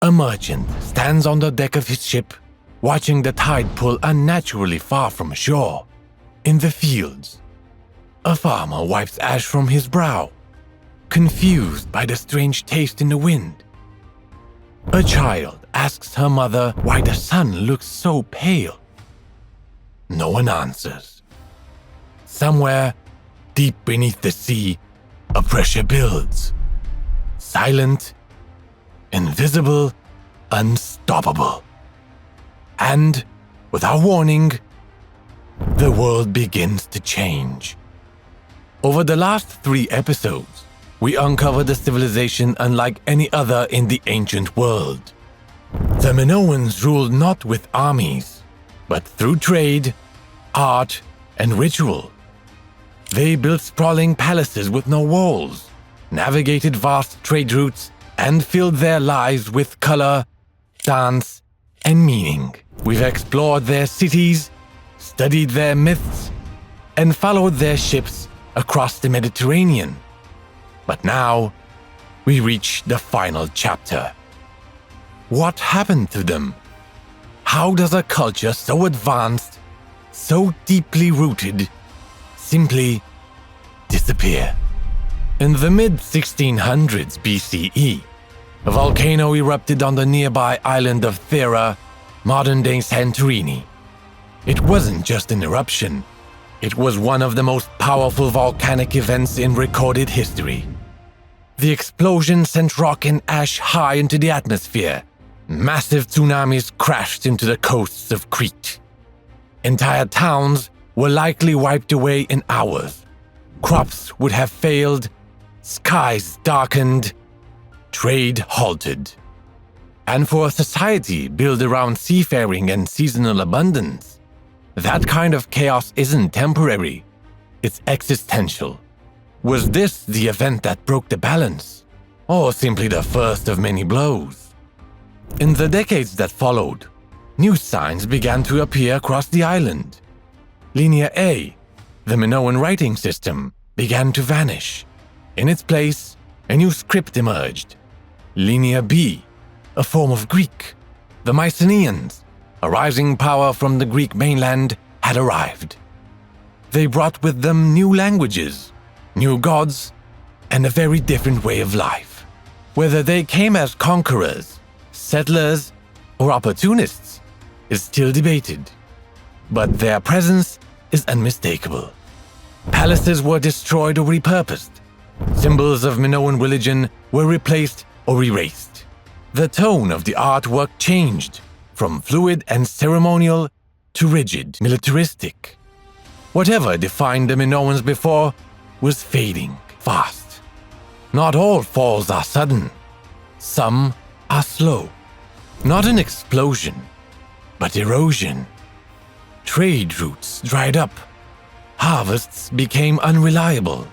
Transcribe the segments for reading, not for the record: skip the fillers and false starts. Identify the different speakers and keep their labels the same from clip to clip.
Speaker 1: A merchant stands on the deck of his ship, watching the tide pull unnaturally far from shore. In the fields, a farmer wipes ash from his brow, confused by the strange taste in the wind. A child asks her mother why the sun looks so pale. No one answers. Somewhere, deep beneath the sea, a pressure builds. Silent, invisible, unstoppable. And, without warning, the world begins to change. Over the last 3 episodes, we uncovered a civilization unlike any other in the ancient world. The Minoans ruled not with armies, but through trade, art, and ritual. They built sprawling palaces with no walls, navigated vast trade routes, and filled their lives with color, dance, and meaning. We've explored their cities, studied their myths, and followed their ships across the Mediterranean. But now, we reach the final chapter. What happened to them? How does a culture so advanced, so deeply rooted, simply disappear? In the mid-1600s BCE, a volcano erupted on the nearby island of Thera, modern-day Santorini. It wasn't just an eruption. It was one of the most powerful volcanic events in recorded history. The explosion sent rock and ash high into the atmosphere. Massive tsunamis crashed into the coasts of Crete. Entire towns were likely wiped away in hours. Crops would have failed, skies darkened, trade halted. And for a society built around seafaring and seasonal abundance, that kind of chaos isn't temporary, it's existential. Was this the event that broke the balance, or simply the first of many blows? In the decades that followed, new signs began to appear across the island. Linear A, the Minoan writing system, began to vanish. In its place, a new script emerged. Linear B, a form of Greek. The Mycenaeans, a rising power from the Greek mainland, had arrived. They brought with them new languages, new gods, and a very different way of life. Whether they came as conquerors, settlers, or opportunists is still debated, but their presence is unmistakable. Palaces were destroyed or repurposed. Symbols of Minoan religion were replaced or erased. The tone of the artwork changed from fluid and ceremonial to rigid, militaristic. Whatever defined the Minoans before was fading fast. Not all falls are sudden. Some are slow. Not an explosion, but erosion. Trade routes dried up. Harvests became unreliable.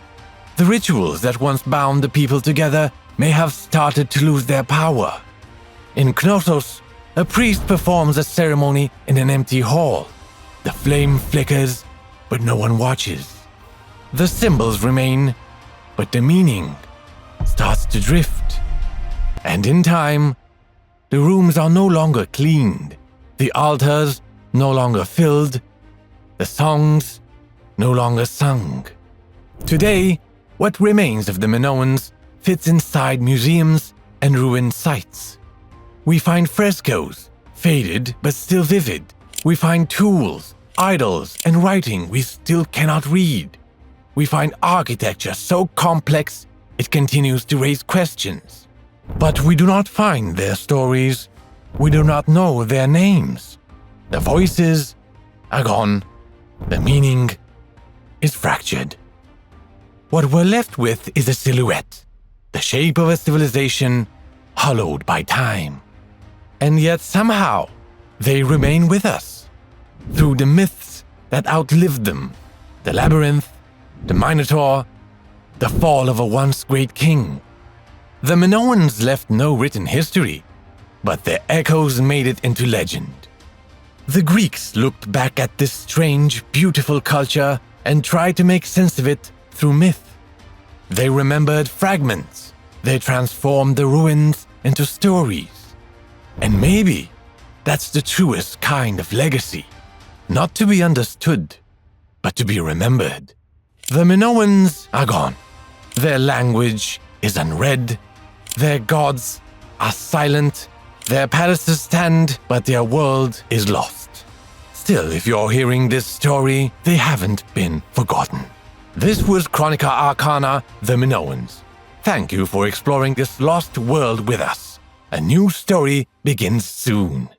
Speaker 1: The rituals that once bound the people together may have started to lose their power. In Knossos, a priest performs a ceremony in an empty hall. The flame flickers, but no one watches. The symbols remain, but the meaning starts to drift. And in time, the rooms are no longer cleaned, the altars no longer filled, the songs no longer sung. Today, what remains of the Minoans fits inside museums and ruined sites. We find frescoes, faded but still vivid. We find tools, idols, and writing we still cannot read. We find architecture so complex it continues to raise questions. But we do not find their stories. We do not know their names. The voices are gone. The meaning is fractured. What we're left with is a silhouette, the shape of a civilization hollowed by time. And yet somehow, they remain with us. Through the myths that outlived them, the labyrinth, the Minotaur, the fall of a once great king. The Minoans left no written history, but their echoes made it into legend. The Greeks looked back at this strange, beautiful culture and tried to make sense of it through myth. They remembered fragments. They transformed the ruins into stories. And maybe that's the truest kind of legacy. Not to be understood, but to be remembered. The Minoans are gone. Their language is unread. Their gods are silent. Their palaces stand, but their world is lost. Still, if you're hearing this story, they haven't been forgotten. This was Chronica Arcana, the Minoans. Thank you for exploring this lost world with us. A new story begins soon.